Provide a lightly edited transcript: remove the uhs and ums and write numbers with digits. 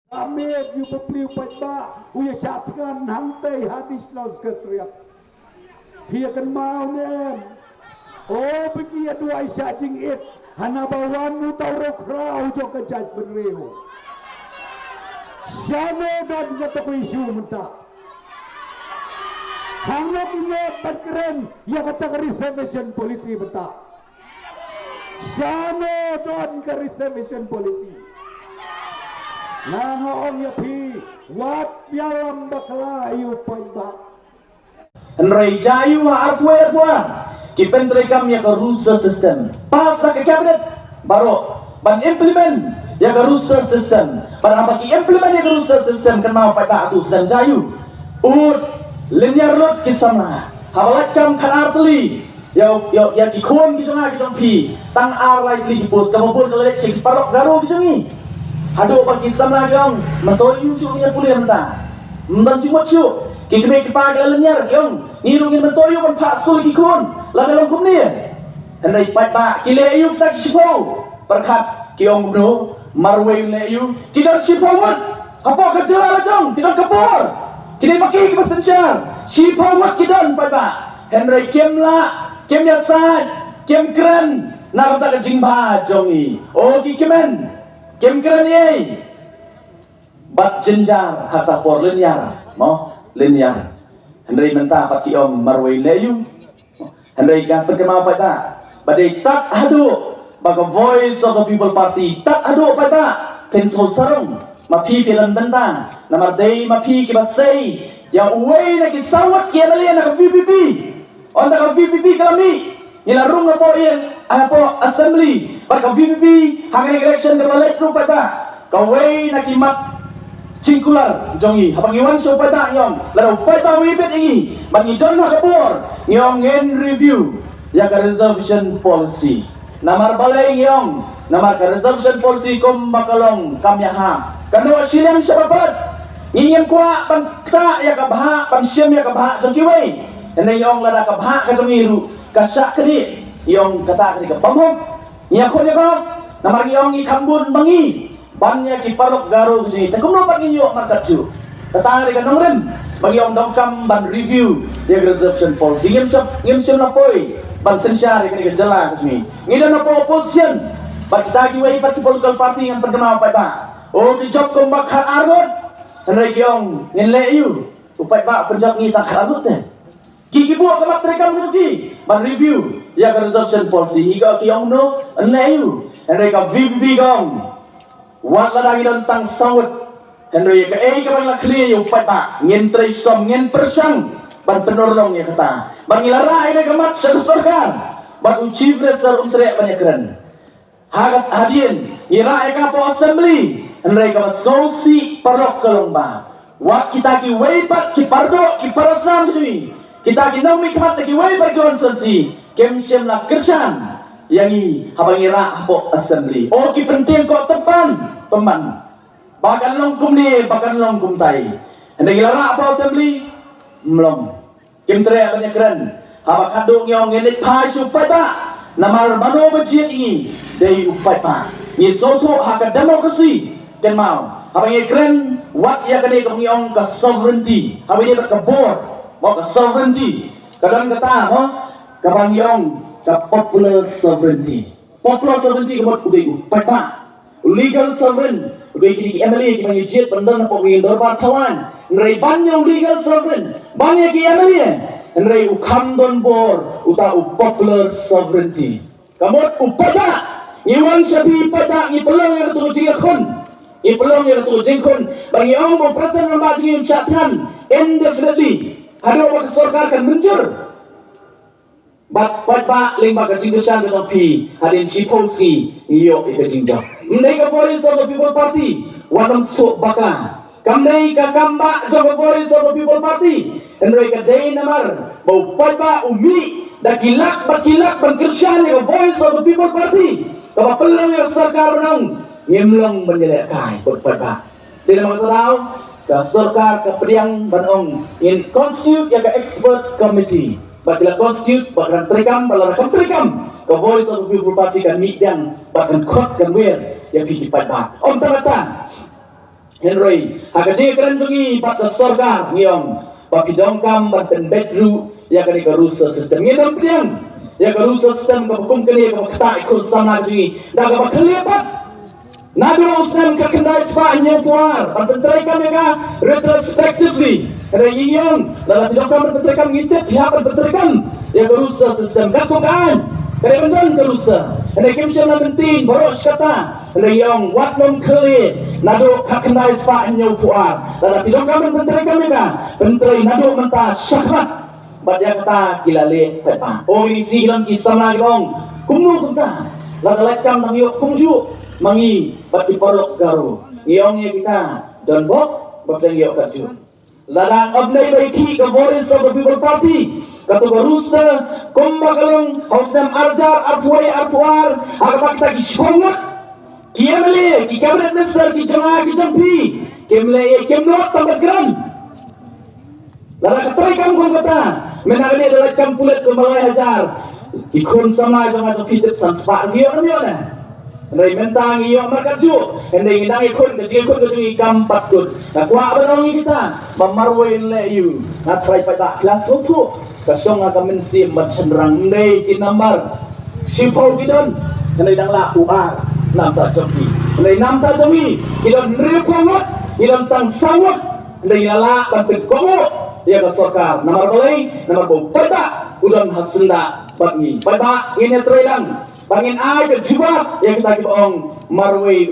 Amin you berpeliu pada uya syatkan hantai hadis laus ketriak. Dia kan mau nem. Oh bagi ya dua syacing it. Hana bawan mu tau rokrau jo kejat berreu. Syane dan kata ku isu mentah. Hangat ini berkeren ya kata reservation polisi mentah. Syane dan ke reservation polisi. Nangaong ya pi wat pialam bakla ayu paiba. Henry Jayu artwe puan. Kipen rekam ya ke rusa system. Pas ke cabinet baru ban implement ya ke rusa system. Pada apa ki implement ya ke rusa system kan mau pada atu sen Jayu. Ud linear load kisana. Hawalat kam kanartli. Ya ki kon ki jonga ki jong pi. Tang ar likely ki pos kamu pun kelek cek parok garu ki jongi. Hado bagi sama gong mentoyu sunya pulih mentah membantu macu kikme kipagal lenyar gong ngirungin mentoyu mempak sul kikun laga longkum ni henry pat kile yu tak sipo perkat kiong bro marwe leyu tidak sipo wat apa kerja jong tidak kapor kile baki kesencar sipo wat kidan pat henry kemla kemya sai kem kren narata ke jingba jongi oh kikemen kem keren ye bat jenjar hata por linear mo linear henry mentah pat ki om marwei leyu henry ga perkema pada badai tak hadu baga voice of the people party tak hadu pada pensol sarung mapi pelan bentang namar dei mapi ki basai ya uwei na ki sawat ki amalia na VPP on da VPP kami nilarung apa yang apa assembly baka VPP hangan election ke balik rupa ba kawai nakimat cingkular jongi habang iwan so pada yong lalu pada wibet ini bagi don hakapor yong en review ya ka reservation policy namar balai yong namar ka reservation policy kom bakalong kamyaha kanu silang sababat ngiyem kwa pan ta ya ka baha pan syem ya ka baha jong kiwai ene yong lada ka baha ka jongiru kasak kedi yong kata kedi ka pamhom ya ko namar yong i kambun mangi bannya ki parok garu ji takum no pagi yo markatu kata ka nongrem bagi yong dongkam ban review ya reservation policy ngem sep na poi ban sensyar ka jela kusmi ngida na po opposition ba kita ki wai pat political party yang pertama pa oh di job kom bakhat argot sanai yong ngenle yu upai ba penjak ni tak argot te Kiki buat kemat rekam kuki, ban review, ya ke reservation policy, higa kiong no, enayu, mereka VPP gong, wat ladang tentang sawut, mereka ke bangla clear yu pada, ngin tristom, ngin persang, ban penolong ya kata, ban ngilara ini kemat sersorkan, ban uji presser untrek banyak keren, hagat hadien, ira eka po assembly, mereka sosi perok kelomba, wat kita ki weipat ki pardo ki parasam jui. Kita ginau mikmat lagi wei berkonsensi kemsem nak kersan yang i habang ira hapo assembly oh ki penting kok tepan teman bahkan longkum ni bahkan longkum tai anda gilara hapo assembly melong kem tere banyak keren habak hadung yang ngelit pai supai ba namar mano bajian ini dari upai pa ni soto hak demokrasi ken mau habang keren wat ya kene kong ka sovereignty habang ni berkebor mau ke sovereignty kadang kata mo kabang yong sa popular sovereignty kemot udah pada legal sovereign udah kini MLA kita nyujet benda nak pengin dorbar tawan ngerai banyak legal sovereign banyak ki MLA ngerai ukam don bor uta popular sovereignty kamot upada ngiwan sabi pada ngi pelong yang tu jingkon ipelong yang tu jingkon bang yong mo present nama jingin chatan indefinitely ada orang sorkar kan muncul. Bat lima kajing kesan dengan pi hadin Shipowski iyo ikajing jam. Mereka voice of the people party wanam stok baka. Kamdai ka kamba java voice of the people party. Mereka day namar bau patba umi dakilak bakilak bangkersan dengan voice of the people party. Kapa pelang yang sorkar nang ngimlong menjelek kai patba. Tidak mau tahu ke sorkar ke pediang banong in constitute ya ke expert committee bakal constitute bakal terekam bakal terekam ke voice of the people party kan meet yang bakal kot kan wear yang fikir pada om tamatan Henry hakaji keren jungi pat sorga ngiong baki dongkam banten bedru ya kani ka rusa system ngidam piang ya ka rusa system ka hukum kani ka kata ikul sama jungi daga bakalipat nado usnan ka kendai spa nya puar banten trai kami ka retrospectively rengiong dalam dongkam banten kam ngitep ya banten kam ya ka rusa system ka tukan kare banten ka rusa ane kimsha na bentin boros kata reyong watlong kele nado kakendai spa nyau puar dalam pidong kami menteri kami ka menteri nado menta syakmat badya kata kilale tepa oh ini si hilang kisah lagi dong kumnu kumta lagalak kam nang yuk kumju mangi bati porok garu yong ya kita don bok baklang yuk kaju ladang abnai baiki ke voice of the people party katu garusta kumbagalong hausnam arjar arpuai arpuar agak kita kishongat Kiamle, ki cabinet minister, ki jamaah, ki jampi, kemlot tambah geram. Lalu katrai kamu kau kata, menagani adalah kampulet kemalai hajar, ki kun sama jamaah tu kita sanspa dia mana? Rai mentang iyo markaju, hendai ngidang ikun kecil ikam patut. Nak kuat berongi kita, memarwain le you, nak try pada kelas waktu, kasong akan mensim bercenderang hendai kinamar, sipau kidon, hendai dang la uar. Nam tak jombi, dari nam tak jombi, ilam ribuangot, ilam tang sangot, dari lala bantu komo, dia bersorkar, nomor balai, nomor bau pada, udang hasenda bagi, pada ini terhilang, bangin air berjubah, yang kita kibaong marway.